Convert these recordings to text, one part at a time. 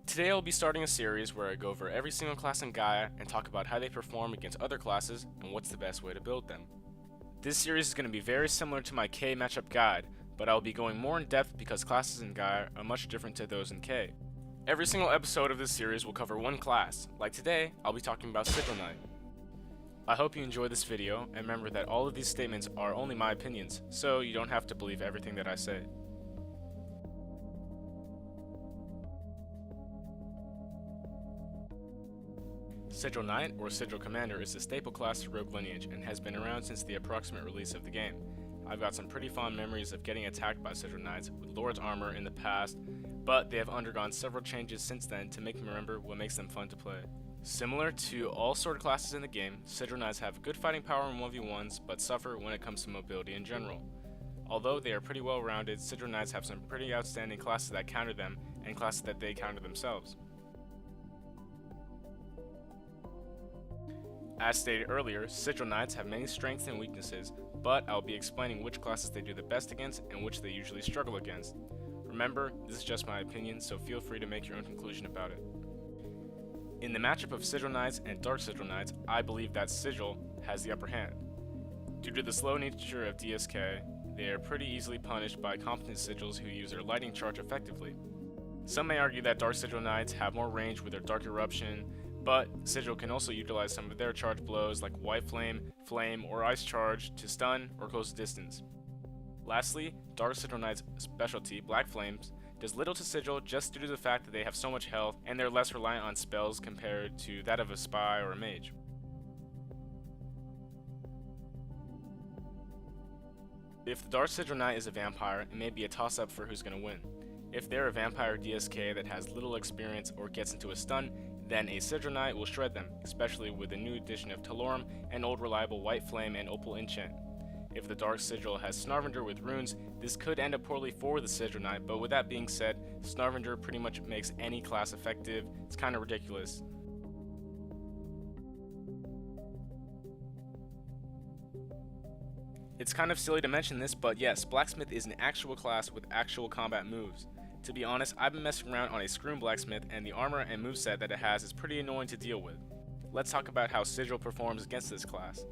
Today I'll be starting a series where I go over every single class in Gaia and talk about how they perform against other classes and what's the best way to build them. This series is going to be very similar to my K matchup guide, but I'll be going more in depth because classes in Gaia are much different to those in K. Every single episode of this series will cover one class, like today I'll be talking about Sigil Knight. I hope you enjoy this video, and remember that all of these statements are only my opinions, so you don't have to believe everything that I say. Sigil Knight, or Sigil Commander, is a staple class to Rogue Lineage and has been around since the approximate release of the game. I've got some pretty fond memories of getting attacked by Sigil Knights with Lord's armor in the past, but they have undergone several changes since then to make me remember what makes them fun to play. Similar to all sword classes in the game, Sigil Knights have good fighting power in 1v1s, but suffer when it comes to mobility in general. Although they are pretty well rounded, Sigil Knights have some pretty outstanding classes that counter them, and classes that they counter themselves. As stated earlier, Sigil Knights have many strengths and weaknesses, but I'll be explaining which classes they do the best against and which they usually struggle against. Remember, this is just my opinion, so feel free to make your own conclusion about it. In the matchup of Sigil Knights and Dark Sigil Knights, I believe that Sigil has the upper hand. Due to the slow nature of DSK, they are pretty easily punished by competent Sigils who use their lightning charge effectively. Some may argue that Dark Sigil Knights have more range with their Dark Eruption, but Sigil can also utilize some of their charge blows like White Flame, Flame, or Ice Charge to stun or close distance. Lastly, Dark Sigil Knight's specialty, Black Flames, does little to Sigil just due to the fact that they have so much health and they're less reliant on spells compared to that of a Spy or a Mage. If the Dark Sigil Knight is a Vampire, it may be a toss-up for who's going to win. If they're a Vampire DSK that has little experience or gets into a stun, then a Sigil Knight will shred them, especially with the new addition of Talorum and old reliable White Flame and Opal Enchant. If the Dark Sigil has Snarvander with runes, this could end up poorly for the Sigil Knight, but with that being said, Snarvander pretty much makes any class effective. It's kind of ridiculous. It's kind of silly to mention this, but yes, Blacksmith is an actual class with actual combat moves. To be honest, I've been messing around on a Scroom Blacksmith, and the armor and moveset that it has is pretty annoying to deal with. Let's talk about how Sigil performs against this class.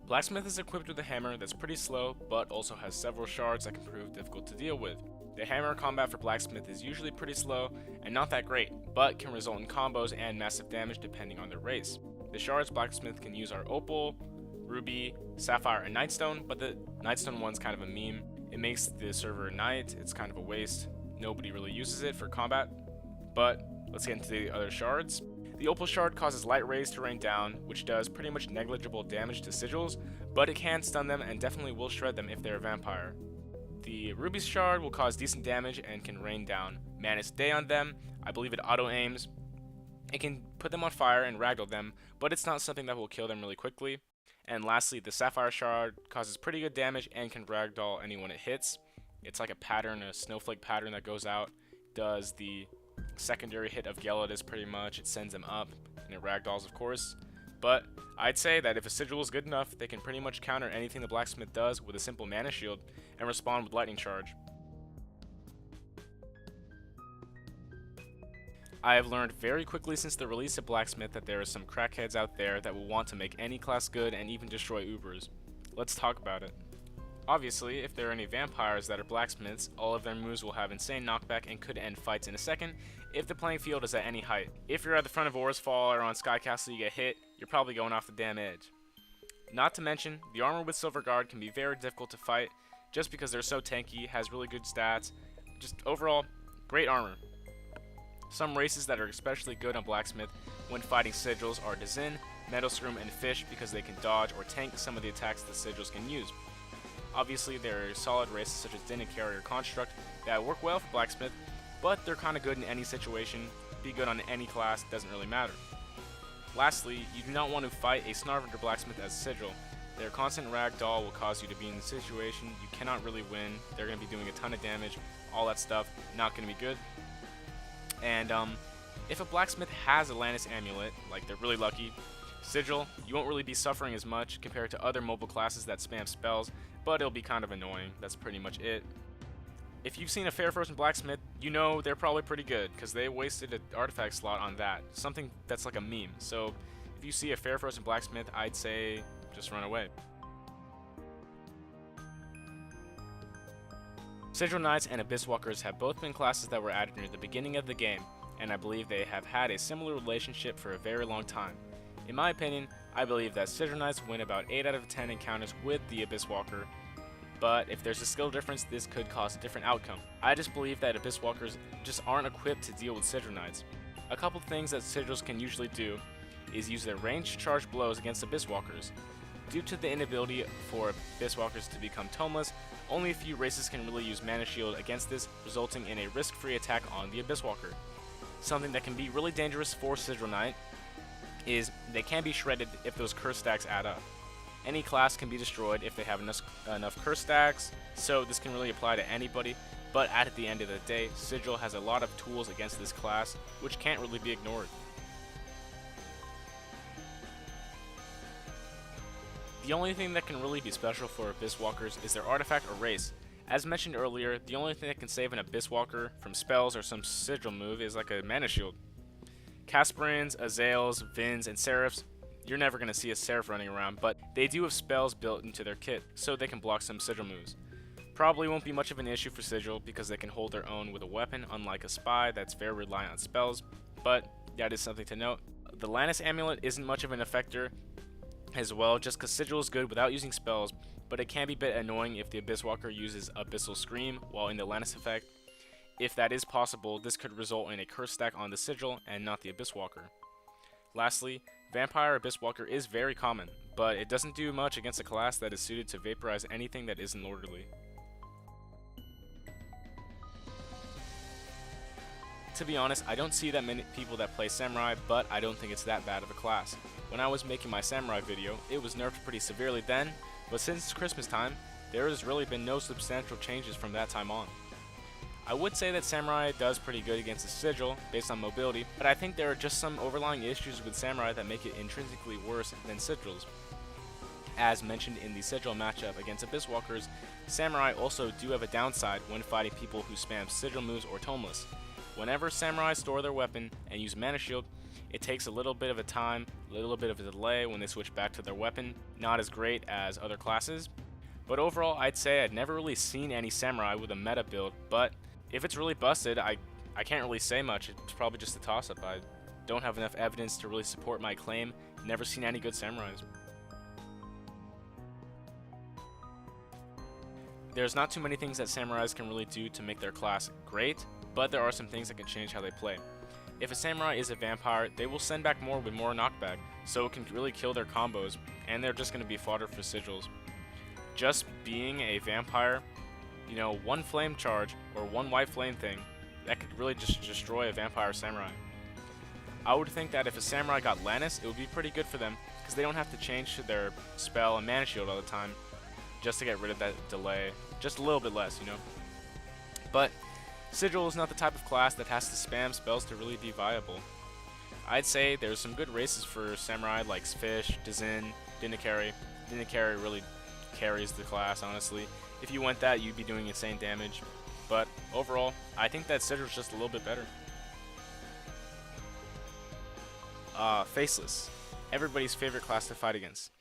Blacksmith is equipped with a hammer that's pretty slow, but also has several shards that can prove difficult to deal with. The hammer combat for Blacksmith is usually pretty slow and not that great, but can result in combos and massive damage depending on their race. The shards Blacksmith can use are Opal, Ruby, Sapphire, and Nightstone, but the Nightstone one's kind of a meme. It makes the server Night, it's kind of a waste. Nobody really uses it for combat, but let's get into the other shards. The Opal shard causes light rays to rain down, which does pretty much negligible damage to sigils, but it can stun them and definitely will shred them if they're a vampire. The Ruby shard will cause decent damage and can rain down Manus Day on them. I believe it auto-aims. It can put them on fire and ragdoll them, but it's not something that will kill them really quickly. And lastly, the Sapphire shard causes pretty good damage and can ragdoll anyone it hits. It's like a pattern, a snowflake pattern that goes out, does the secondary hit of Gelidus pretty much, it sends them up, and it ragdolls of course. But I'd say that if a Sigil is good enough, they can pretty much counter anything the Blacksmith does with a simple mana shield and respond with lightning charge. I have learned very quickly since the release of Blacksmith that there are some crackheads out there that will want to make any class good and even destroy Ubers. Let's talk about it. Obviously, if there are any vampires that are blacksmiths, all of their moves will have insane knockback and could end fights in a second if the playing field is at any height. If you're at the front of Orzfall or on Sky Castle, you get hit, you're probably going off the damn edge. Not to mention, the armor with Silver Guard can be very difficult to fight just because they're so tanky, has really good stats, just overall, great armor. Some races that are especially good on Blacksmith when fighting Sigils are Dazin, Metalscroom, and Fish because they can dodge or tank some of the attacks the Sigils can use. Obviously, there are solid races such as Din and Carrier Construct that work well for Blacksmith, but they're kind of good in any situation, be good on any class, doesn't really matter. Lastly, you do not want to fight a Snarvander Blacksmith as a Sigil. Their constant ragdoll will cause you to be in a situation you cannot really win, they're going to be doing a ton of damage, all that stuff, not going to be good. And if a Blacksmith has a Lannis Amulet, like they're really lucky, Sigil, you won't really be suffering as much compared to other mobile classes that spam spells, but it'll be kind of annoying. That's pretty much it. If you've seen a fair frozen Blacksmith, you know they're probably pretty good, because they wasted an artifact slot on that, something that's like a meme. So if you see a fair frozen blacksmith, I'd say just run away. Sigil Knights and Abyss Walkers have both been classes that were added near the beginning of the game, and I believe they have had a similar relationship for a very long time. In my opinion, I believe that Sigil Knights win about 8 out of 10 encounters with the Abyss Walker, but if there's a skill difference, this could cause a different outcome. I just believe that Abyss Walkers just aren't equipped to deal with Sigil Knights. A couple things that Sigils can usually do is use their ranged charge blows against Abyss Walkers. Due to the inability for Abyss Walkers to become tomeless, only a few races can really use Mana Shield against this, resulting in a risk-free attack on the Abyss Walker. Something that can be really dangerous for Sigil Knight is they can be shredded if those curse stacks add up. Any class can be destroyed if they have enough curse stacks, so this can really apply to anybody, but at the end of the day, Sigil has a lot of tools against this class, which can't really be ignored. The only thing that can really be special for Abyss Walkers is their artifact or race. As mentioned earlier, the only thing that can save an Abyss Walker from spells or some Sigil move is like a Mana Shield. Casperins, Azales, Vins, and Seraphs, you're never going to see a Seraph running around, but they do have spells built into their kit, so they can block some Sigil moves. Probably won't be much of an issue for Sigil because they can hold their own with a weapon, unlike a Spy that's very reliant on spells, but that is something to note. The Lannis Amulet isn't much of an effector as well, just because Sigil is good without using spells, but it can be a bit annoying if the Abyss Walker uses Abyssal Scream while in the Lannis effect. If that is possible, this could result in a curse stack on the Sigil and not the Abyss Walker. Lastly, Vampire Abyss Walker is very common, but it doesn't do much against a class that is suited to vaporize anything that isn't orderly. To be honest, I don't see that many people that play Samurai, but I don't think it's that bad of a class. When I was making my Samurai video, it was nerfed pretty severely then, but since Christmas time, there has really been no substantial changes from that time on. I would say that Samurai does pretty good against the Sigil, based on mobility, but I think there are just some overlying issues with Samurai that make it intrinsically worse than Sigils. As mentioned in the Sigil matchup against Abyss Walkers, Samurai also do have a downside when fighting people who spam Sigil moves or Tomeless. Whenever Samurai store their weapon and use Mana Shield, it takes a little bit of a time, a little bit of a delay when they switch back to their weapon, not as great as other classes. But overall, I'd say I'd never really seen any Samurai with a meta build, but if it's really busted, I can't really say much. It's probably just a toss-up. I don't have enough evidence to really support my claim. Never seen any good Samurais. There's not too many things that Samurais can really do to make their class great, but there are some things that can change how they play. If a Samurai is a Vampire, they will send back more with more knockback, so it can really kill their combos, and they're just going to be fodder for Sigils. Just being a Vampire, you know, one flame charge or one white flame thing, that could really just destroy a Vampire Samurai. I would think that if a Samurai got Lannis, it would be pretty good for them, because they don't have to change to their spell and Mana Shield all the time, just to get rid of that delay, just a little bit less, you know. But Sigil is not the type of class that has to spam spells to really be viable. I'd say there's some good races for Samurai like Fish, Dazin, Dinakari. Dinakari really carries the class, honestly. If you went that, you'd be doing insane damage. But overall, I think that Sigil's just a little bit better. Faceless. Everybody's favorite class to fight against.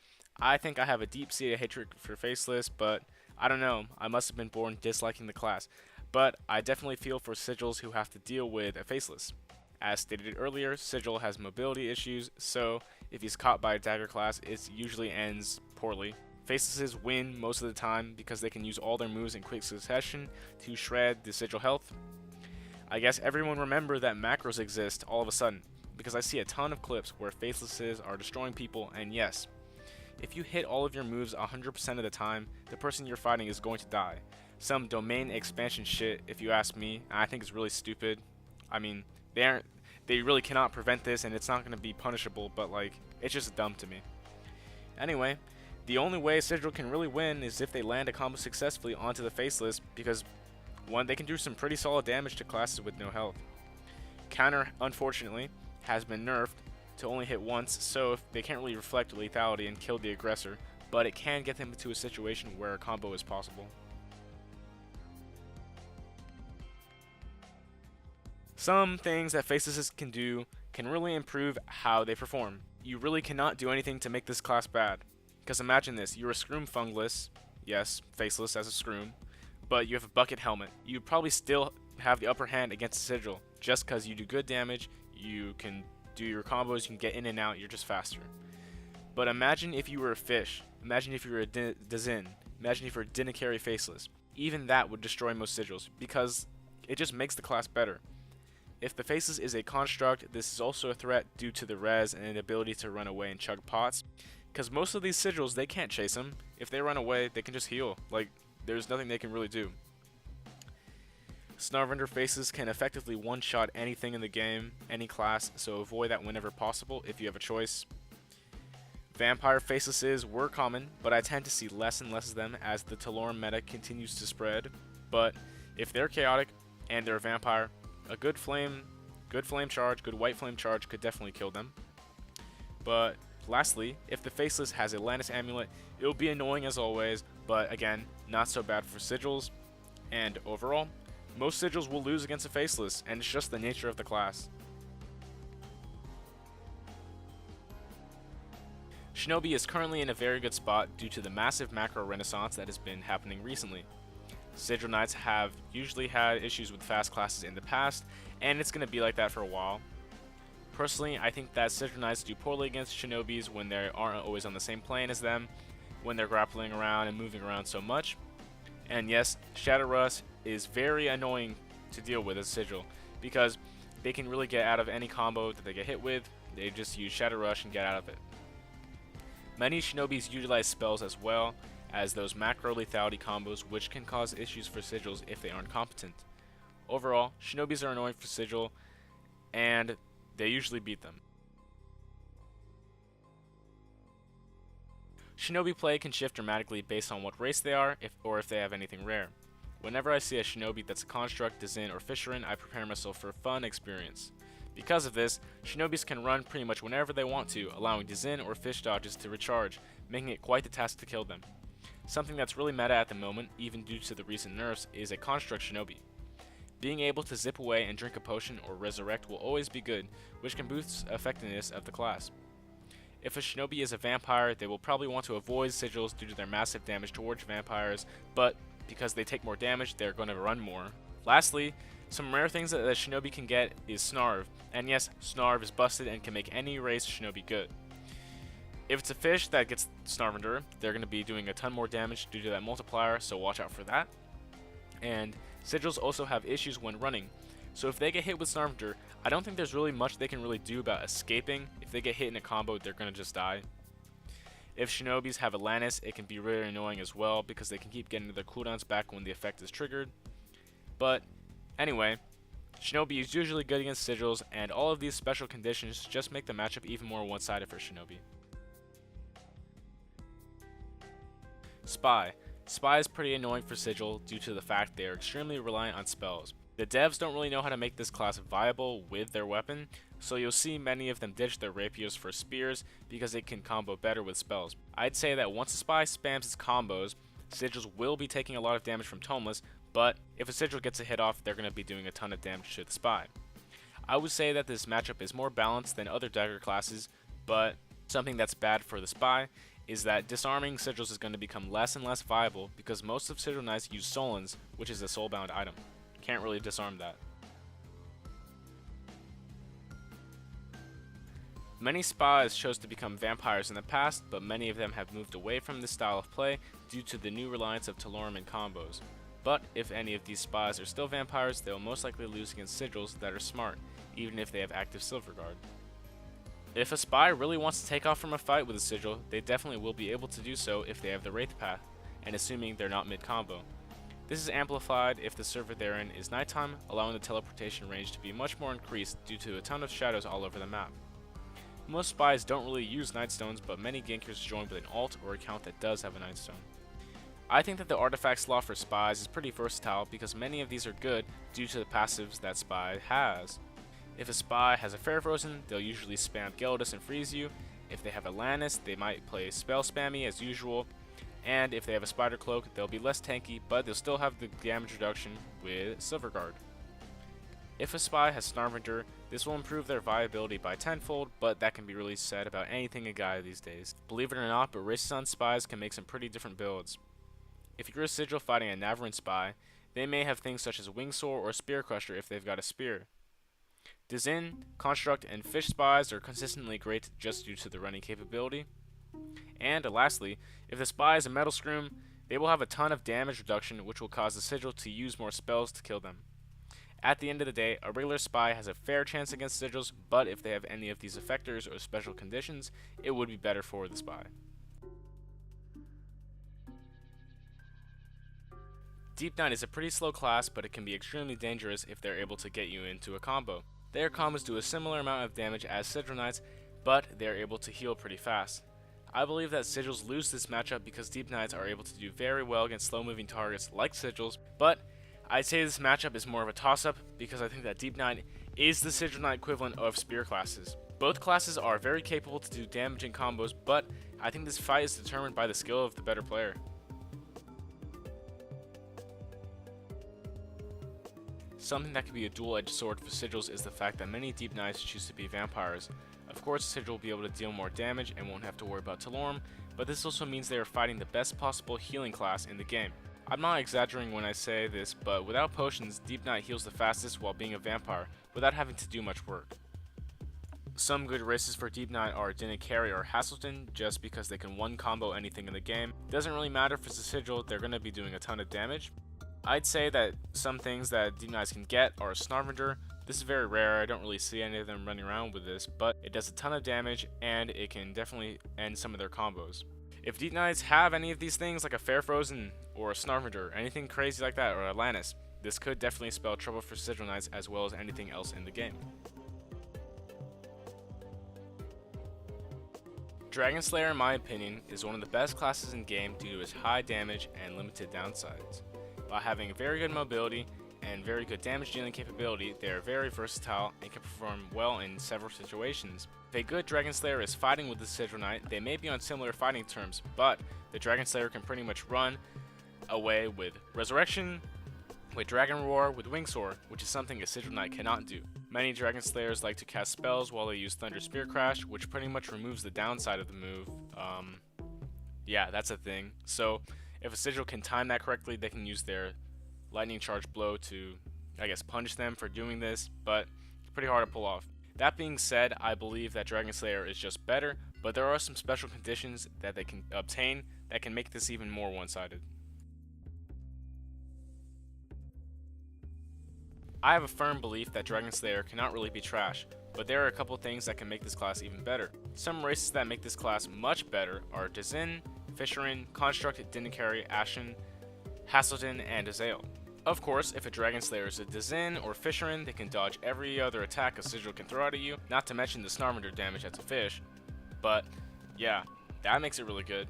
I think I have a deep-seated hatred for Faceless, but I don't know. I must have been born disliking the class. But I definitely feel for Sigils who have to deal with a Faceless. As stated earlier, Sigil has mobility issues, so if he's caught by a dagger class, it usually ends poorly. Facelesses win most of the time because they can use all their moves in quick succession to shred the Sigil health. I guess everyone remember that macros exist all of a sudden, because I see a ton of clips where Facelesses are destroying people, and yes, if you hit all of your moves 100% of the time, the person you're fighting is going to die. Some domain expansion shit, if you ask me, and I think it's really stupid. I mean, they really cannot prevent this, and it's not going to be punishable, but like, it's just dumb to me. Anyway, the only way Sigil can really win is if they land a combo successfully onto the Faceless, because one, they can do some pretty solid damage to classes with no health. Counter, unfortunately, has been nerfed to only hit once, so they can't really reflect lethality and kill the aggressor, but it can get them into a situation where a combo is possible. Some things that Faceless can do can really improve how they perform. You really cannot do anything to make this class bad. Because imagine this, you're a Scroom Fungless, yes, Faceless as a Scroom, but you have a Bucket Helmet. You probably still have the upper hand against a Sigil, just because you do good damage, you can do your combos, you can get in and out, you're just faster. But imagine if you were a Fish, imagine if you were a Dazin, imagine if you were a Dinakari Faceless. Even that would destroy most Sigils, because it just makes the class better. If the Faceless is a construct, this is also a threat due to the res and the ability to run away and chug pots. Because most of these Sigils, they can't chase them. If they run away, they can just heal. Like, there's nothing they can really do. Snarvender Faces can effectively one-shot anything in the game, any class, so avoid that whenever possible if you have a choice. Vampire Facelesses were common, but I tend to see less and less of them as the Talorum meta continues to spread. But if they're chaotic and they're a vampire, a good flame charge, good white flame charge could definitely kill them. But lastly, if the Faceless has a Lannis amulet, it will be annoying as always, but again, not so bad for Sigils. And overall, most Sigils will lose against a Faceless, and it's just the nature of the class. Shinobi is currently in a very good spot due to the massive macro renaissance that has been happening recently. Sigil Knights have usually had issues with fast classes in the past, and it's going to be like that for a while. Personally, I think that Sigil Knights do poorly against Shinobis when they aren't always on the same plane as them, when they're grappling around and moving around so much. And yes, Shadow Rush is very annoying to deal with as Sigil, because they can really get out of any combo that they get hit with. They just use Shadow Rush and get out of it. Many Shinobis utilize spells as well as those macro lethality combos, which can cause issues for Sigils if they aren't competent. Overall, Shinobis are annoying for Sigil, and they usually beat them. Shinobi play can shift dramatically based on what race they are, or if they have anything rare. Whenever I see a Shinobi that's a construct, Dazin, or Fisherin, I prepare myself for a fun experience. Because of this, Shinobis can run pretty much whenever they want to, allowing Dazin or Fish dodges to recharge, making it quite the task to kill them. Something that's really meta at the moment, even due to the recent nerfs, is a construct Shinobi. Being able to zip away and drink a potion or resurrect will always be good, which can boost the effectiveness of the class. If a Shinobi is a vampire, they will probably want to avoid Sigils due to their massive damage towards vampires, but because they take more damage, they're going to run more. Lastly, some rare things that a Shinobi can get is Snarv, and yes, Snarv is busted and can make any race Shinobi good. If it's a fish that gets Snarvender, they're going to be doing a ton more damage due to that multiplier, so watch out for that. And Sigils also have issues when running, so if they get hit with Snarvender, I don't think there's really much they can really do about escaping. If they get hit in a combo, they're going to just die. If Shinobis have a Lannis, it can be really annoying as well because they can keep getting their cooldowns back when the effect is triggered. But anyway, Shinobi is usually good against Sigils, and all of these special conditions just make the matchup even more one-sided for Shinobi. Spy. Spy is pretty annoying for Sigil due to the fact they are extremely reliant on spells. The devs don't really know how to make this class viable with their weapon, so you'll see many of them ditch their rapiers for spears because it can combo better with spells. I'd say that once a Spy spams its combos, Sigils will be taking a lot of damage from Tomeless, but if a Sigil gets a hit off, they're going to be doing a ton of damage to the Spy. I would say that this matchup is more balanced than other dagger classes, but something that's bad for the Spy is that disarming Sigils is going to become less and less viable because most of Sigil Knights use Solons, which is a soulbound item. Can't really disarm that. Many Spies chose to become vampires in the past, but many of them have moved away from this style of play due to the new reliance of Talorum and combos. But if any of these Spies are still vampires, they will most likely lose against Sigils that are smart, even if they have active Silverguard. If a Spy really wants to take off from a fight with a Sigil, they definitely will be able to do so if they have the Wraith Path, and assuming they're not mid-combo. This is amplified if the server they're in is nighttime, allowing the teleportation range to be much more increased due to a ton of shadows all over the map. Most Spies don't really use Nightstones, but many gankers join with an alt or account that does have a Nightstone. I think that the artifact slot for Spies is pretty versatile because many of these are good due to the passives that Spy has. If a Spy has a Fair Frozen, they'll usually spam Gyarados and freeze you. If they have a Lannis, they might play Spell Spammy as usual. And if they have a Spider Cloak, they'll be less tanky, but they'll still have the damage reduction with Silverguard. If a spy has Snarvager, this will improve their viability by tenfold, but that can be really said about anything in Gaia these days. Believe it or not, but races on spies can make some pretty different builds. If you're a Sigil fighting a Navarin spy, they may have things such as Wing Soar or Spear Crusher if they've got a spear. Dizin, Construct, and Fish spies are consistently great just due to the running capability. And lastly, if the spy is a Metal Scroom, they will have a ton of damage reduction, which will cause the Sigil to use more spells to kill them. At the end of the day, a regular spy has a fair chance against Sigils, but if they have any of these effectors or special conditions, it would be better for the spy. Deep Knight is a pretty slow class, but it can be extremely dangerous if they're able to get you into a combo. Their combos do a similar amount of damage as Sigil Knights, but they're able to heal pretty fast. I believe that Sigils lose this matchup because Deep Knights are able to do very well against slow-moving targets like Sigils, but I'd say this matchup is more of a toss-up because I think that Deep Knight is the Sigil Knight equivalent of spear classes. Both classes are very capable to do damage in combos, but I think this fight is determined by the skill of the better player. Something that could be a dual-edged sword for Sigils is the fact that many Deep Knights choose to be vampires. Of course, Sigil will be able to deal more damage and won't have to worry about Talorm, but this also means they are fighting the best possible healing class in the game. I'm not exaggerating when I say this, but without potions, Deep Knight heals the fastest while being a vampire, without having to do much work. Some good races for Deep Knight are Dinakari or Hazelton, just because they can one-combo anything in the game. Doesn't really matter for the Sigil, they're going to be doing a ton of damage. I'd say that some things that Deep Knights can get are Snarvager. This is very rare, I don't really see any of them running around with this, but it does a ton of damage and it can definitely end some of their combos. If Deep Knights have any of these things like a Fair Frozen or a Snarvager, anything crazy like that, or Atlantis, this could definitely spell trouble for Sigil Knights as well as anything else in the game. Dragon Slayer, in my opinion, is one of the best classes in game due to its high damage and limited downsides. By having very good mobility and very good damage dealing capability, they are very versatile and can perform well in several situations. If a good Dragon Slayer is fighting with the Sigil Knight, they may be on similar fighting terms, but the Dragon Slayer can pretty much run away with Resurrection, with Dragon Roar, with Wing Soar, which is something a Sigil Knight cannot do. Many Dragon Slayers like to cast spells while they use Thunder Spear Crash, which pretty much removes the downside of the move. Yeah, that's a thing. So if a Sigil can time that correctly, they can use their Lightning Charge Blow to, I guess, punish them for doing this, but it's pretty hard to pull off. That being said, I believe that Dragon Slayer is just better, but there are some special conditions that they can obtain that can make this even more one-sided. I have a firm belief that Dragon Slayer cannot really be trash, but there are a couple things that can make this class even better. Some races that make this class much better are Dizin, Fisherin, Construct, Dinakari, Ashen, Hazelton, and Azael. Of course, if a Dragon Slayer is a Dizin or Fisherin, they can dodge every other attack a Sigil can throw at you, not to mention the Snarvager damage as a fish. But yeah, that makes it really good.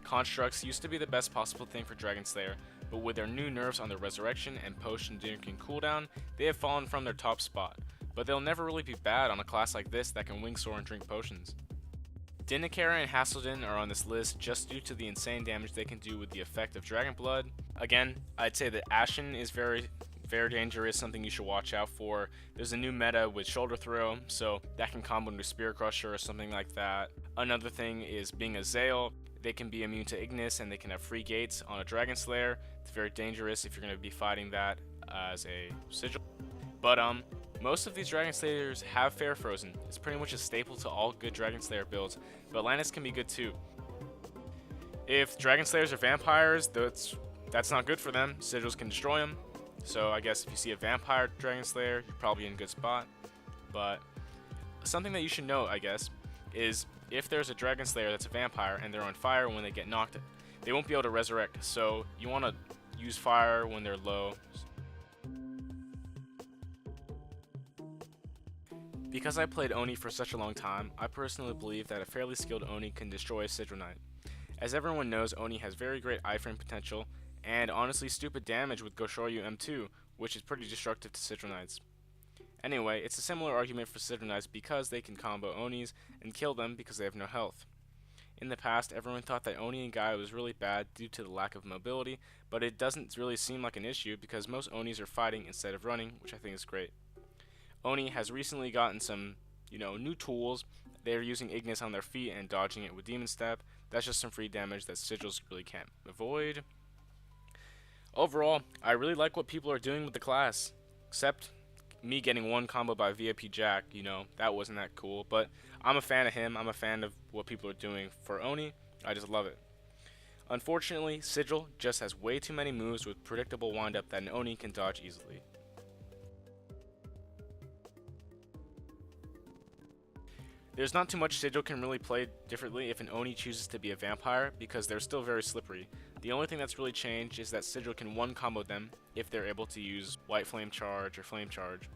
Constructs used to be the best possible thing for Dragon Slayer, but with their new nerfs on the Resurrection and Potion drinking cooldown, they have fallen from their top spot. But they'll never really be bad on a class like this that can Wing Soar and drink potions. Dinakari and Hazelton are on this list just due to the insane damage they can do with the effect of Dragon Blood. Again, I'd say that Ashen is very dangerous, something you should watch out for. There's a new meta with Shoulder Throw, so that can combo into Spear Crusher or something like that. Another thing is being Azael. They can be immune to Ignis and they can have free gates on a Dragon Slayer. It's very dangerous if you're going to be fighting that as a Sigil. But most of these Dragon Slayers have Fair Frozen. It's pretty much a staple to all good Dragon Slayer builds, but Atlantis can be good too. If Dragon Slayers are vampires, that's not good for them. Sigils can destroy them. So I guess if you see a vampire Dragon Slayer, you're probably in a good spot. But something that you should know, I guess, is if there's a Dragon Slayer that's a vampire and they're on fire when they get knocked, they won't be able to resurrect. So you want to use fire when they're low. Because I played Oni for such a long time, I personally believe that a fairly skilled Oni can destroy a Sigil Knight. As everyone knows, Oni has very great iframe potential, and honestly stupid damage with Goshoryu M2, which is pretty destructive to Sigil Knights. Anyway, it's a similar argument for Sigil Knights because they can combo Onis and kill them because they have no health. In the past, everyone thought that Oni and Gaia was really bad due to the lack of mobility, but it doesn't really seem like an issue because most Onis are fighting instead of running, which I think is great. Oni has recently gotten some, new tools. They're using Ignis on their feet and dodging it with Demon Step. That's just some free damage that Sigils really can't avoid. Overall, I really like what people are doing with the class, except me getting one combo by VIP Jack, that wasn't that cool, but I'm a fan of him. I'm a fan of what people are doing for Oni. I just love it. Unfortunately, Sigil just has way too many moves with predictable windup that an Oni can dodge easily. There's not too much Sigil can really play differently if an Oni chooses to be a vampire, because they're still very slippery. The only thing that's really changed is that Sigil can one combo them if they're able to use White Flame Charge or Flame Charge.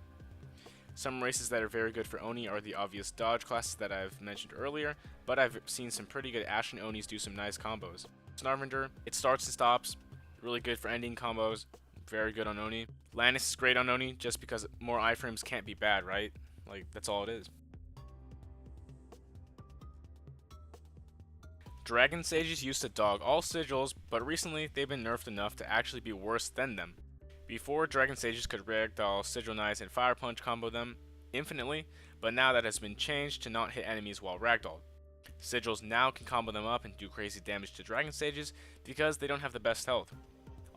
Some races that are very good for Oni are the obvious dodge classes that I've mentioned earlier, but I've seen some pretty good Ashen Onis do some nice combos. Snarvender, it starts and stops, really good for ending combos, very good on Oni. Lannis is great on Oni just because more iframes can't be bad, right? Like, that's all it is. Dragon Sages used to dog all Sigils, but recently they've been nerfed enough to actually be worse than them. Before, Dragon Sages could ragdoll Sigil Knights and Fire Punch combo them infinitely, but now that has been changed to not hit enemies while ragdolled. Sigils now can combo them up and do crazy damage to Dragon Sages because they don't have the best health.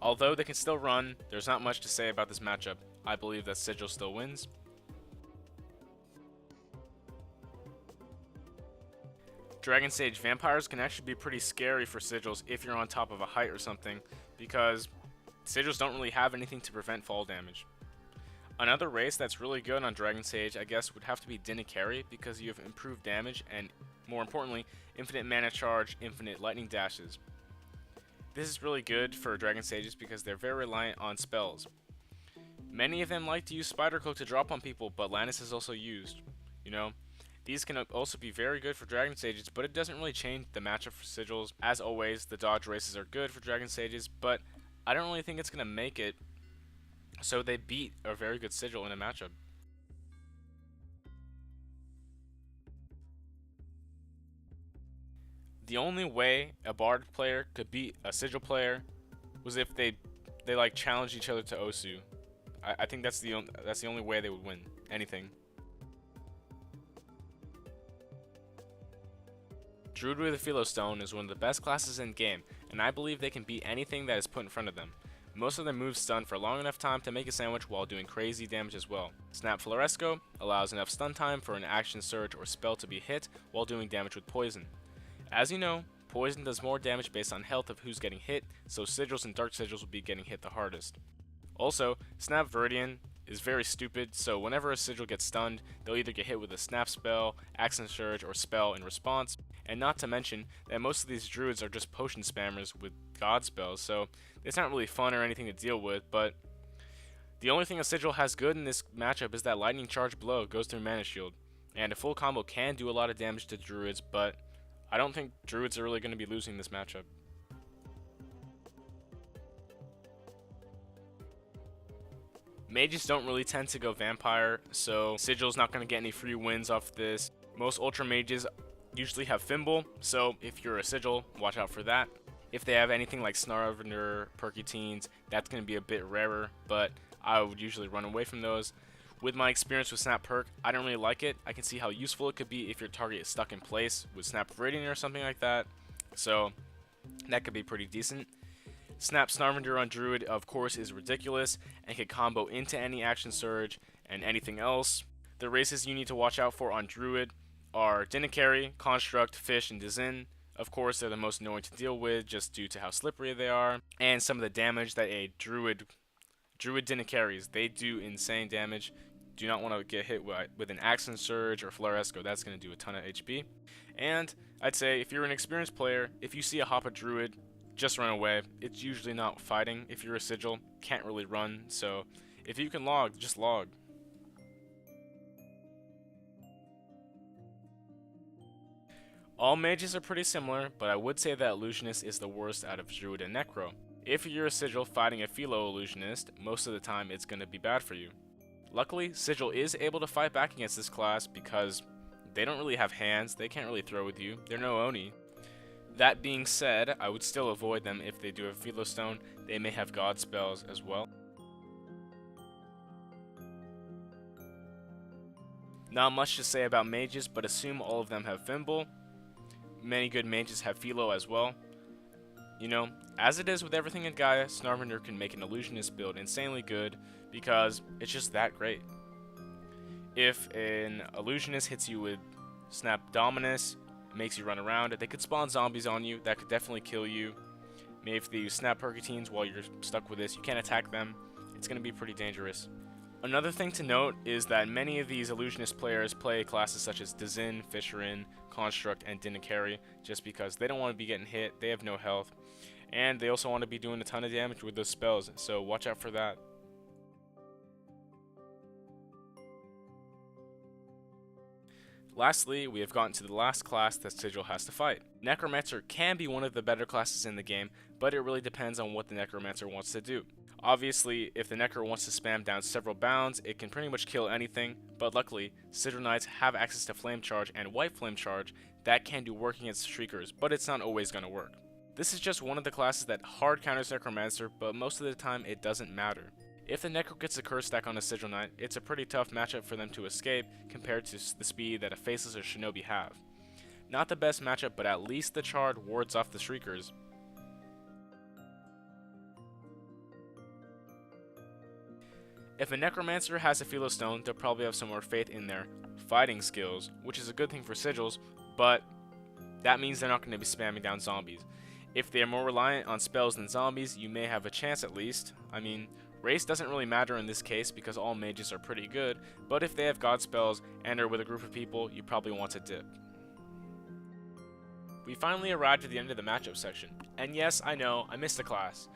Although they can still run, there's not much to say about this matchup. I believe that Sigil still wins. Dragon Sage Vampires can actually be pretty scary for Sigils if you're on top of a height or something, because Sigils don't really have anything to prevent fall damage. Another race that's really good on Dragon Sage, I guess, would have to be Dinakari, because you have improved damage and, more importantly, infinite mana charge, infinite lightning dashes. This is really good for Dragon Sages because they're very reliant on spells. Many of them like to use Spider Cloak to drop on people, but Lannis is also used. These can also be very good for Dragon Sages, but it doesn't really change the matchup for Sigils. As always, the dodge races are good for Dragon Sages, but I don't really think it's going to make it so they beat a very good Sigil in a matchup. The only way a Bard player could beat a Sigil player was if they like challenge each other to Osu. I think that's the only way they would win anything. Druid with a Philo Stone is one of the best classes in game, and I believe they can beat anything that is put in front of them. Most of their moves stun for a long enough time to make a sandwich while doing crazy damage as well. Snap Floresco allows enough stun time for an action surge or spell to be hit while doing damage with poison. As you know, poison does more damage based on health of who's getting hit, so Sigils and Dark Sigils will be getting hit the hardest. Also, Snap Viridian is very stupid, so whenever a Sigil gets stunned, they'll either get hit with a Snap spell, Action Surge, or spell in response, and not to mention that most of these druids are just potion spammers with god spells, so it's not really fun or anything to deal with, but the only thing a Sigil has good in this matchup is that Lightning Charge Blow goes through Mana Shield, and a full combo can do a lot of damage to druids, but I don't think druids are really going to be losing this matchup. Mages don't really tend to go vampire, so Sigil's not going to get any free wins off this. Most ultra mages usually have Fimble, so if you're a Sigil, watch out for that. If they have anything like Snarvender, Perky Teens, that's going to be a bit rarer, but I would usually run away from those. With my experience with Snap Perk, I don't really like it. I can see how useful it could be if your target is stuck in place with Snap Viridian or something like that, so that could be pretty decent. Snap Snarvender on Druid, of course, is ridiculous and can combo into any action surge and anything else. The races you need to watch out for on Druid are Dinakari, Construct, Fish, and Dizin. Of course, they're the most annoying to deal with just due to how slippery they are, and some of the damage that a Druid Dinakaris, they do insane damage. Do not want to get hit with an Action Surge or Floresco, that's going to do a ton of HP. And I'd say if you're an experienced player, if you see a Hoppa Druid, just run away. It's usually not fighting. If you're a Sigil, can't really run, so if you can log, just log. All mages are pretty similar, but I would say that Illusionist is the worst out of Druid and Necro. If you're a Sigil fighting a Philo Illusionist, most of the time it's going to be bad for you. Luckily, Sigil is able to fight back against this class because they don't really have hands, they can't really throw with you, they're no Oni. That being said, I would still avoid them if they do have Philo Stone. They may have God spells as well. Not much to say about mages, but assume all of them have Fimble. Many good mages have Philo as well. You know, as it is with everything in Gaia, Snarvander can make an Illusionist build insanely good because it's just that great. If an Illusionist hits you with Snap Dominus, makes you run around, they could spawn zombies on you, that could definitely kill you. Maybe if they use Snap Percutines while you're stuck with this, you can't attack them. It's going to be pretty dangerous. Another thing to note is that many of these Illusionist players play classes such as Dazin, Fisherin, Construct, and Dinakari just because they don't want to be getting hit, they have no health, and they also want to be doing a ton of damage with those spells, so watch out for that. Lastly, we have gotten to the last class that Sigil has to fight. Necromancer can be one of the better classes in the game, but it really depends on what the Necromancer wants to do. Obviously, if the Necro wants to spam down several bounds, it can pretty much kill anything, but luckily, Sigil Knights have access to Flame Charge and White Flame Charge that can do work against Shriekers, but it's not always going to work. This is just one of the classes that hard counters Necromancer, but most of the time it doesn't matter. If the Necro gets a curse stack on a Sigil Knight, it's a pretty tough matchup for them to escape compared to the speed that a Faceless or Shinobi have. Not the best matchup, but at least the Chard wards off the Shriekers. If a Necromancer has a Philo Stone, they'll probably have some more faith in their fighting skills, which is a good thing for Sigils, but that means they're not going to be spamming down zombies. If they are more reliant on spells than zombies, you may have a chance at least. I mean, race doesn't really matter in this case because all mages are pretty good, but if they have god spells and are with a group of people, you probably want to dip. We finally arrived at the end of the matchup section, and yes, I know, I missed a class.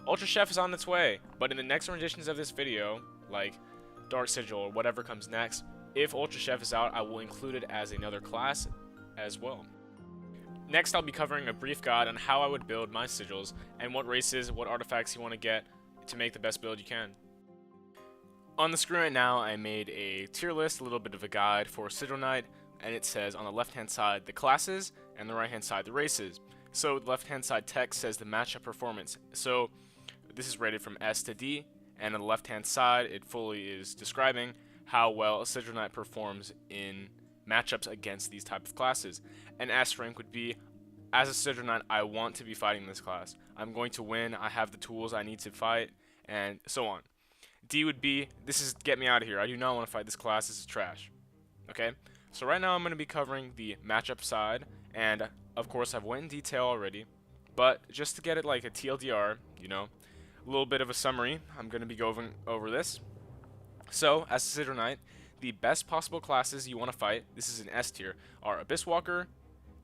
Ultra Chef is on its way, but in the next renditions of this video, like Dark Sigil or whatever comes next, if Ultra Chef is out, I will include it as another class as well. Next, I'll be covering a brief guide on how I would build my Sigils and what races, what artifacts you want to get to make the best build you can. On the screen right now, I made a tier list, a little bit of a guide for Sigil Knight, and it says on the left hand side the classes and the right hand side the races. So the left hand side text says the matchup performance. So this is rated from S to D, and on the left hand side it fully is describing how well a Sigil Knight performs in matchups against these type of classes. An S rank would be, as a Sigil Knight, I want to be fighting this class. I'm going to win, I have the tools I need to fight, and so on. D would be, this is get me out of here, I do not want to fight this class, this is trash. Okay, so right now I'm going to be covering the matchup side, and of course I've went in detail already, but just to get it like a TLDR, you know, a little bit of a summary, I'm going to be going over this. So, as a Sigil Knight, the best possible classes you want to fight, this is an S tier, are Abyss Walker,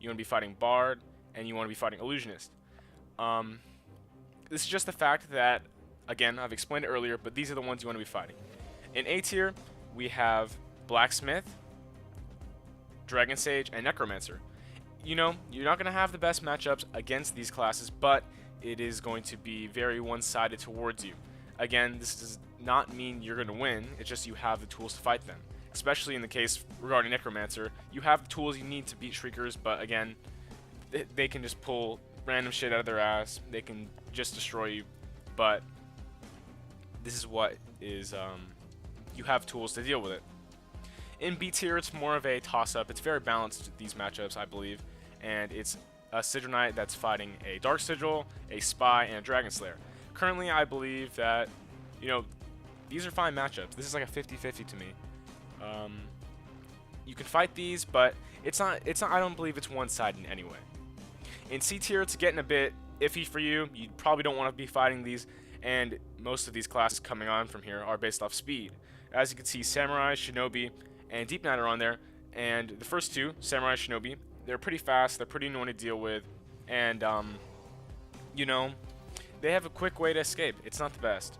you want to be fighting Bard, and you want to be fighting Illusionist. This is just the fact that, again, I've explained it earlier, but these are the ones you want to be fighting. In A tier, we have Blacksmith, Dragon Sage, and Necromancer. You know, you're not going to have the best matchups against these classes, but it is going to be very one-sided towards you. Again, this does not mean you're going to win, it's just you have the tools to fight them. Especially in the case regarding Necromancer, you have the tools you need to beat Shriekers, but again, they can just pull random shit out of their ass, they can just destroy you, but this is what is, you have tools to deal with it. In B tier, it's more of a toss-up, it's very balanced, these matchups, I believe, and it's a Sigil Knight that's fighting a Dark Sigil, a Spy, and a Dragon Slayer. Currently, I believe that, you know, these are fine matchups. This is like a 50-50 to me. You can fight these, but it's not, I don't believe it's one-sided in any way. In C tier, it's getting a bit iffy for you. You probably don't want to be fighting these, and most of these classes coming on from here are based off speed. As you can see, Samurai, Shinobi, and Deep Knight are on there, and the first two, Samurai, Shinobi, they're pretty fast, they're pretty annoying to deal with, and, you know, they have a quick way to escape. It's not the best.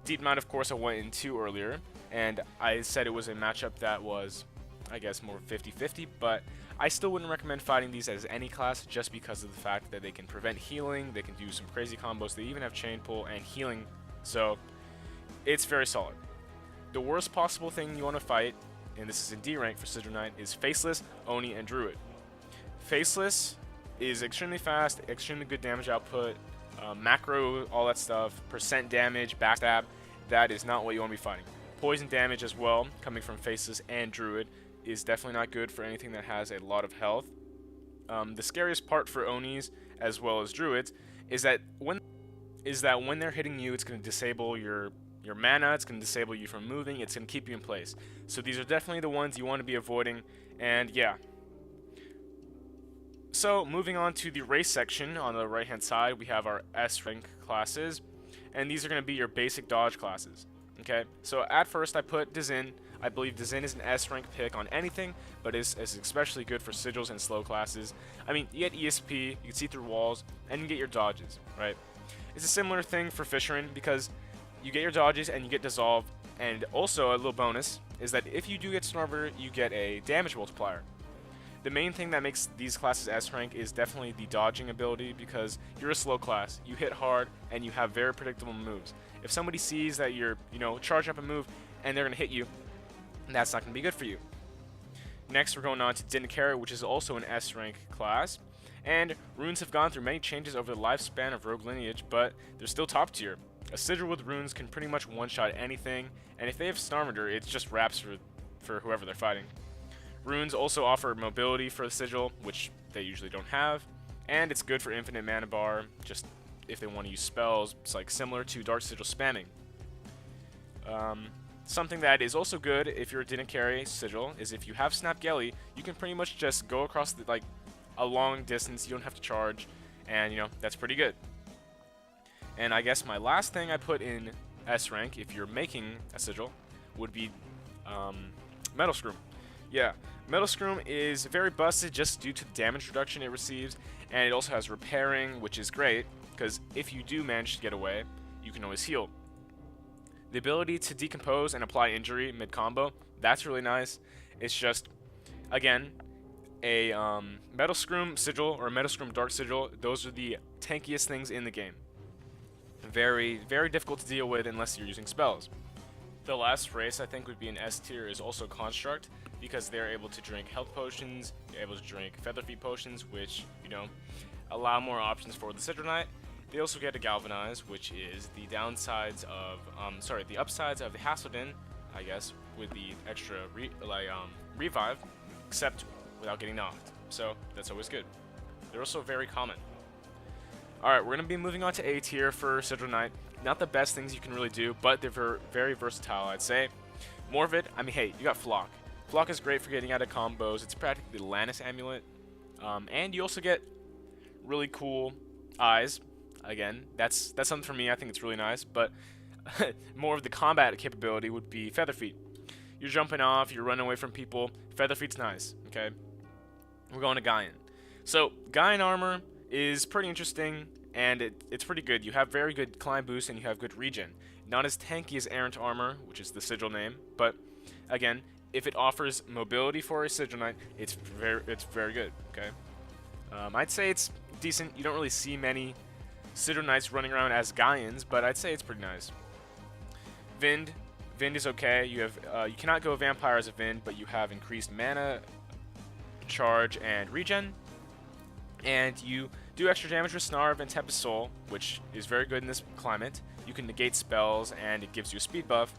Deep Knight, of course, I went into earlier, and I said it was a matchup that was, I guess, more 50-50, but I still wouldn't recommend fighting these as any class just because of the fact that they can prevent healing, they can do some crazy combos, they even have chain pull and healing, so it's very solid. The worst possible thing you want to fight, and this is in D rank for Sigil Knight, is Faceless, Oni, and Druid. Faceless is extremely fast, extremely good damage output, macro, all that stuff, percent damage, backstab. That is not what you want to be fighting. Poison damage as well, coming from Faceless and Druid. is definitely not good for anything that has a lot of health. The scariest part for Onis as well as Druids is that when they're hitting you, it's going to disable your mana, it's going to disable you from moving, it's going to keep you in place. So these are definitely the ones you want to be avoiding, and yeah. So moving on to the race section, on the right hand side we have our S rank classes, and these are going to be your basic dodge classes. Okay, so at first I put Dizin. I believe Dizin is an S rank pick on anything, but is especially good for sigils and slow classes. I mean, you get ESP, you can see through walls, and you get your dodges, right? It's a similar thing for Fisherman because you get your dodges and you get dissolve, and also a little bonus is that if you do get Snarver, you get a damage multiplier. The main thing that makes these classes S rank is definitely the dodging ability, because you're a slow class, you hit hard, and you have very predictable moves. If somebody sees that you're, charging up a move and they're going to hit you, that's not going to be good for you. Next, we're going on to Dinakara, which is also an S rank class. And runes have gone through many changes over the lifespan of Rogue Lineage, but they're still top tier. A Sigil with runes can pretty much one-shot anything, and if they have Snarvander, it's just wraps for whoever they're fighting. Runes also offer mobility for the Sigil, which they usually don't have, and it's good for infinite mana bar, just if they want to use spells. It's like similar to Dark Sigil spamming. Something that is also good if you're a Dinakari Sigil is if you have Snap Gelly, you can pretty much just go across a long distance, you don't have to charge, and that's pretty good. And I guess my last thing I put in S rank, if you're making a Sigil, would be Metal Screw. Yeah, Metal Screw is very busted just due to the damage reduction it receives, and it also has repairing, which is great, because if you do manage to get away, you can always heal. The ability to decompose and apply injury mid-combo, that's really nice. It's just, again, a Metal Screw Sigil or Metal Screw Dark Sigil, those are the tankiest things in the game. Very, very difficult to deal with unless you're using spells. The last race I think would be an S tier is also Construct, because they're able to drink health potions, they're able to drink Featherfeet potions, which, allow more options for the Sigil Knight. They also get a Galvanize, which is the downsides of, the upsides of the Hasselden, I guess, with the extra revive, except without getting knocked. So that's always good. They're also very common. Alright, we're going to be moving on to A tier for Sigil Knight. Not the best things you can really do, but they're very versatile, I'd say. More of it, I mean, hey, you got Flock. Flock is great for getting out of combos. It's practically the Lannis amulet. And you also get really cool eyes. Again, that's something for me. I think it's really nice, but more of the combat capability would be Featherfeet. You're jumping off, you're running away from people. Featherfeet's nice, okay? We're going to Gaian. So, Gaian armor is pretty interesting, and it's pretty good. You have very good climb boost, and you have good regen. Not as tanky as Errant armor, which is the Sigil name, but again, if it offers mobility for a Sigil Knight, it's very good, okay? I'd say it's decent. You don't really see many Sigil Knights running around as Gaians, but I'd say it's pretty nice. Vind is okay. You cannot go Vampire as a Vind, but you have increased mana, charge, and regen. And you do extra damage with Snarv and Tempest Soul, which is very good in this climate. You can negate spells, and it gives you a speed buff.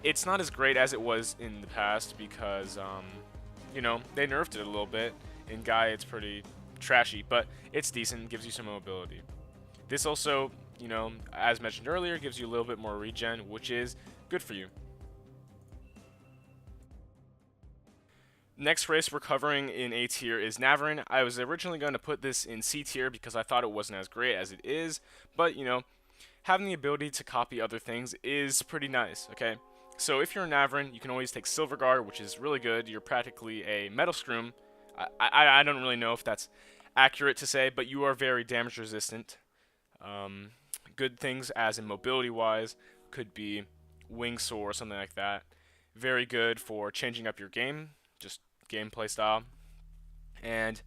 It's not as great as it was in the past because, they nerfed it a little bit. In Gaia, it's pretty trashy, but it's decent, gives you some mobility. This also, as mentioned earlier, gives you a little bit more regen, which is good for you. Next race we're covering in A tier is Navarin. I was originally going to put this in C tier because I thought it wasn't as great as it is, but, having the ability to copy other things is pretty nice, okay? So if you're a Navarin, you can always take Silverguard, which is really good. You're practically a Metal Screw. I don't really know if that's accurate to say, but you are very damage resistant. Good things as in mobility wise could be Wing Soar or something like that. Very good for changing up your game, just gameplay style. And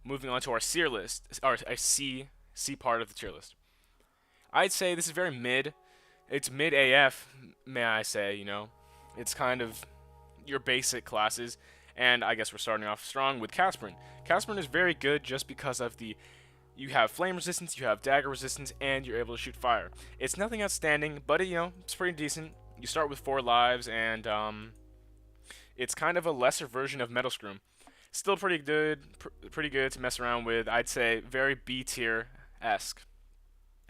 moving on to our tier list, or a C part of the tier list. I'd say this is very mid. It's mid AF, may I say, It's kind of your basic classes. And I guess we're starting off strong with Casperin. Casperin is very good just because of you have flame resistance, you have dagger resistance, and you're able to shoot fire. It's nothing outstanding, but it's pretty decent. You start with 4 lives, and It's kind of a lesser version of Metal Scroom. Still pretty good, pretty good to mess around with. I'd say very B tier esque.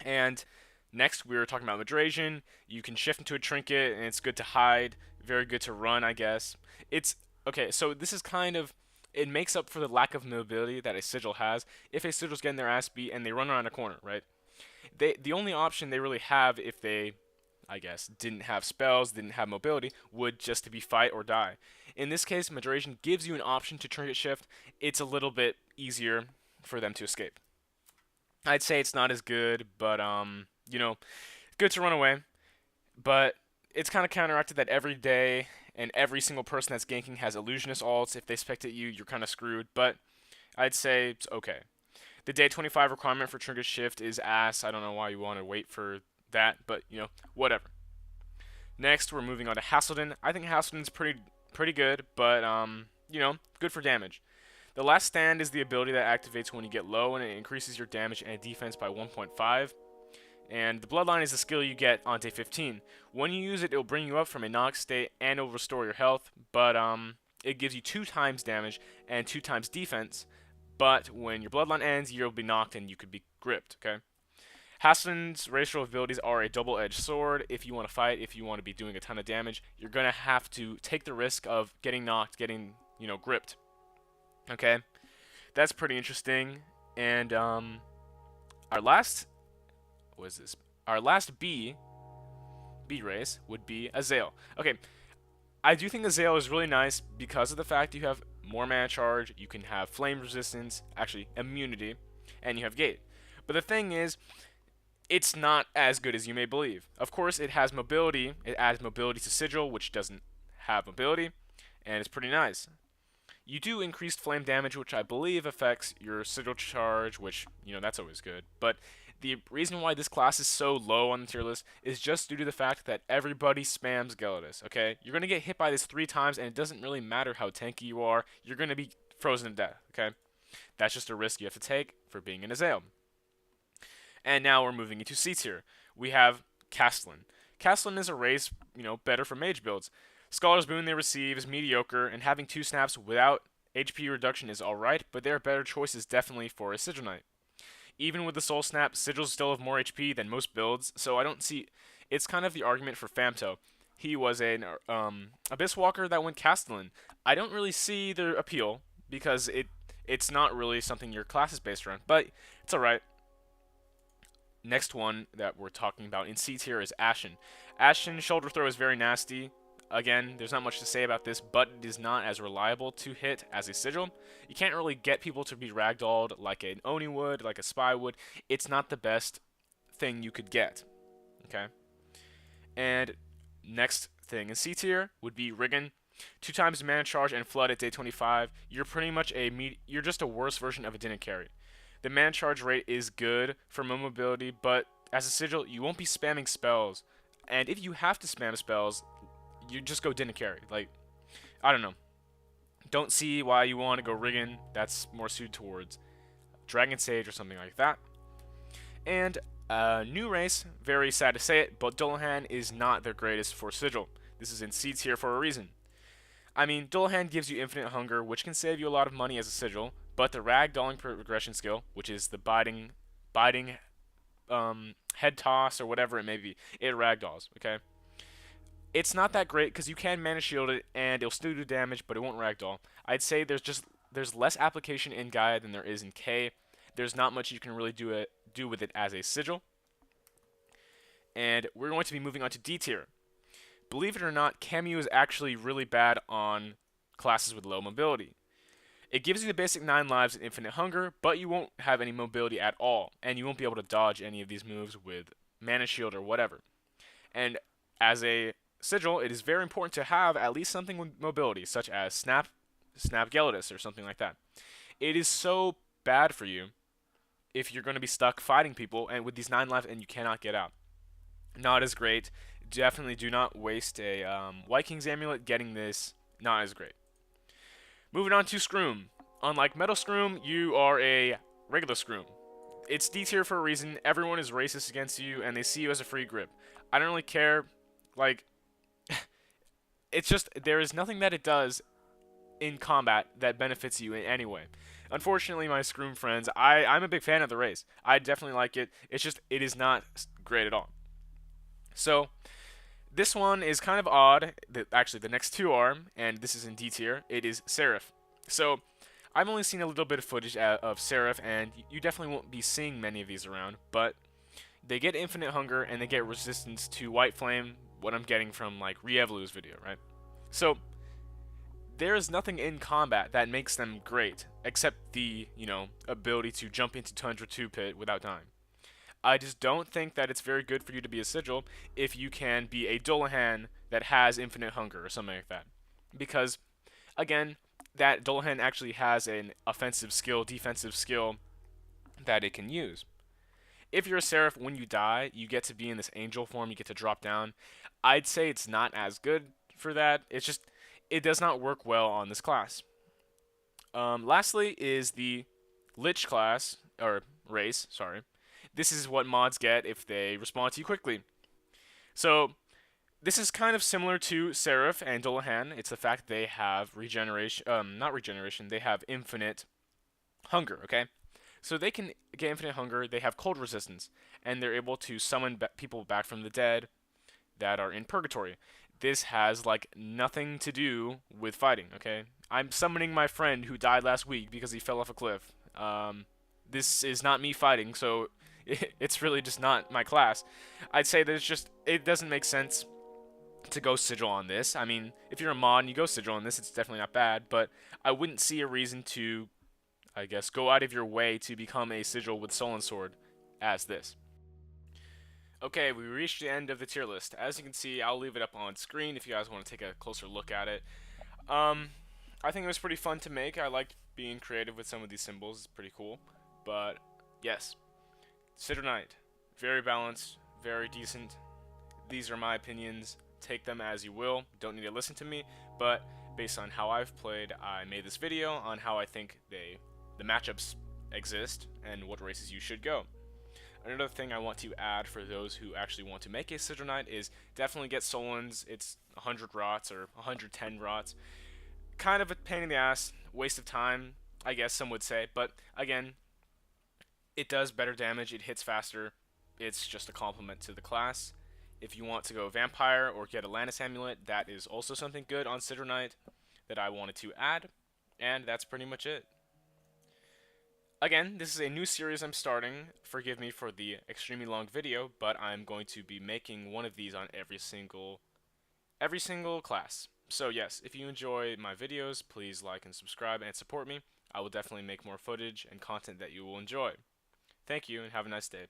And next, we were talking about Madrasian. You can shift into a trinket, and it's good to hide. Very good to run, I guess. It's okay. So this is kind of it makes up for the lack of mobility that a sigil has. If a sigil's getting their ass beat and they run around a corner, right? The only option they really have if they, I guess, didn't have spells, didn't have mobility, would just to be fight or die. In this case, Maduration gives you an option to trinket shift. It's a little bit easier for them to escape. I'd say it's not as good, but good to run away. But it's kind of counteracted that every day and every single person that's ganking has illusionist ults. If they spectate you, you're kind of screwed. But I'd say it's okay. The day 25 requirement for trinket shift is ass. I don't know why you want to wait for that, but whatever. Next, we're moving on to Haselden. I think Haselden's pretty good, but good for damage. The last stand is the ability that activates when you get low, and it increases your damage and defense by 1.5. And the Bloodline is the skill you get on day 15. When you use it, it'll bring you up from a knock state and it'll restore your health, but it gives you 2 times damage and 2 times defense. But when your Bloodline ends, you'll be knocked and you could be gripped, okay? Haselden's racial abilities are a double-edged sword. If you want to fight, if you want to be doing a ton of damage, you're going to have to take the risk of getting knocked, getting, gripped. Okay? That's pretty interesting. And our last B race would be Azael. Okay, I do think Azael is really nice because of the fact you have more mana charge, you can have flame resistance, actually immunity, and you have gate. But the thing is, it's not as good as you may believe. Of course, it has mobility. It adds mobility to Sigil, which doesn't have mobility, and it's pretty nice. You do increased flame damage, which I believe affects your Sigil charge, which, that's always good. But the reason why this class is so low on the tier list is just due to the fact that everybody spams Gyarados, okay? You're going to get hit by this 3 times, and it doesn't really matter how tanky you are. You're going to be frozen to death, okay? That's just a risk you have to take for being an Azael. And now we're moving into C tier. We have Castellan. Castellan is a race, better for mage builds. Scholar's Boon they receive is mediocre, and having 2 snaps without HP reduction is alright, but there are better choices definitely for a Sigil Knight. Even with the Soul Snap, Sigils still have more HP than most builds, so I don't see... It's kind of the argument for Famto. He was an Abyss Walker that went Castellan. I don't really see the appeal, because it's not really something your class is based around, but it's alright. Next one that we're talking about in C tier is Ashen. Ashen Shoulder Throw is very nasty. Again, there's not much to say about this, but it is not as reliable to hit as a Sigil. You can't really get people to be ragdolled like an Oni would, like a Spy would. It's not the best thing you could get. Okay? And next thing in C tier would be Rigon. 2 times mana charge and flood at day 25. You're pretty much you're just a worse version of a Didn't Carry. The mana charge rate is good for mobility, but as a Sigil, you won't be spamming spells. And if you have to spam spells, you just go Didn't Carry. Like, I don't know. Don't see why you want to go Rigon. That's more suited towards Dragon Sage or something like that. And new race, very sad to say it, but Dullahan is not their greatest for Sigil. This is in C tier for a reason. I mean, Dullahan gives you infinite hunger, which can save you a lot of money as a Sigil, but the ragdolling progression skill, which is the biting head toss or whatever it may be, it ragdolls, okay? It's not that great because you can mana shield it and it'll still do damage, but it won't ragdoll. I'd say there's less application in Gaia than there is in K. There's not much you can really do with it as a Sigil. And we're going to be moving on to D tier. Believe it or not, Cameo is actually really bad on classes with low mobility. It gives you the basic 9 lives and infinite hunger, but you won't have any mobility at all, and you won't be able to dodge any of these moves with mana shield or whatever. And as a Sigil, it is very important to have at least something with mobility, such as Snap Gyarados or something like that. It is so bad for you if you're going to be stuck fighting people and with these 9 lives and you cannot get out. Not as great. Definitely do not waste a White King's Amulet. Getting this, not as great. Moving on to Scroom. Unlike Metal Scroom, you are a regular Scroom. It's D tier for a reason. Everyone is racist against you, and they see you as a free grip. I don't really care. Like, it's just there is nothing that it does in combat that benefits you in any way. Unfortunately, my Scroom friends, I'm a big fan of the race. I definitely like it. It's just it is not great at all. So this one is kind of odd. Actually, the next two are, and this is in D tier. It is Seraph. So I've only seen a little bit of footage of Seraph, and you definitely won't be seeing many of these around. But they get infinite hunger and they get resistance to White Flame. What I'm getting from like Re-Evolu's video, right? So there is nothing in combat that makes them great, except the, ability to jump into Tundra 2 Pit without dying. I just don't think that it's very good for you to be a Sigil if you can be a Dullahan that has infinite hunger or something like that. Because, again, that Dullahan actually has an offensive skill, defensive skill that it can use. If you're a Seraph, when you die, you get to be in this angel form, you get to drop down. I'd say it's not as good for that. It's just, it does not work well on this class. Lastly is the Lich class, or race, sorry. This is what mods get if they respond to you quickly. So, this is kind of similar to Seraph and Dullahan. It's the fact they have regeneration, not regeneration, they have infinite hunger, okay? So they can get infinite hunger, they have cold resistance, and they're able to summon people back from the dead that are in purgatory. This has like nothing to do with fighting, okay? I'm summoning my friend who died last week because he fell off a cliff. This is not me fighting, so it's really just not my class. I'd say that it doesn't make sense to go Sigil on this. I mean, if you're a mod and you go Sigil on this, it's definitely not bad, but I wouldn't see a reason to, I guess, go out of your way to become a Sigil with Sullen Sword as this. Okay, we reached the end of the tier list. As you can see, I'll leave it up on screen if you guys want to take a closer look at it. I think it was pretty fun to make. I liked being creative with some of these symbols. It's pretty cool. But, yes. Sigil Knight. Very balanced. Very decent. These are my opinions. Take them as you will. Don't need to listen to me. But, based on how I've played, I made this video on how I think the matchups exist and what races you should go. Another thing I want to add for those who actually want to make a Sigil Knight is definitely get Solons. It's 100 rots or 110 rots. Kind of a pain in the ass, waste of time, I guess some would say. But again, it does better damage, it hits faster. It's just a compliment to the class. If you want to go Vampire or get a Lannis Amulet, that is also something good on Sigil Knight that I wanted to add. And that's pretty much it. Again, this is a new series I'm starting. Forgive me for the extremely long video, but I'm going to be making one of these on every single class. So yes, if you enjoy my videos, please like and subscribe and support me. I will definitely make more footage and content that you will enjoy. Thank you and have a nice day.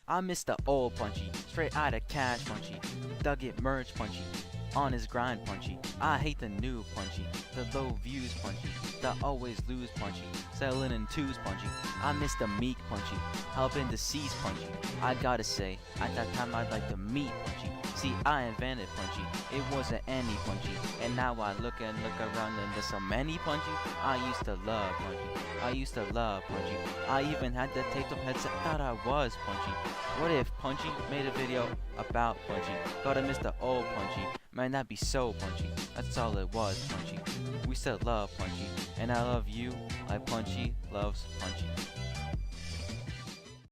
I miss the old Punchy, straight out of cash Punchy, dug it merge Punchy, on his grind Punchy. I hate the new Punchy, the low views Punchy, the always lose Punchy, selling in twos Punchy. I miss the meek Punchy, helping the seas Punchy. I gotta say, at that time I'd like to meet Punchy. See, I invented Punchy, it wasn't any Punchy, and now I look around and there's so many Punchy. I used to love Punchy, I used to love Punchy. I even had the taped up headset, thought I was Punchy. What if Punchy made a video about Punchy? Gotta miss the old Punchy, man, that'd be so Punchy. That's all it was, Punchy. We still love Punchy, and I love you like Punchy loves Punchy.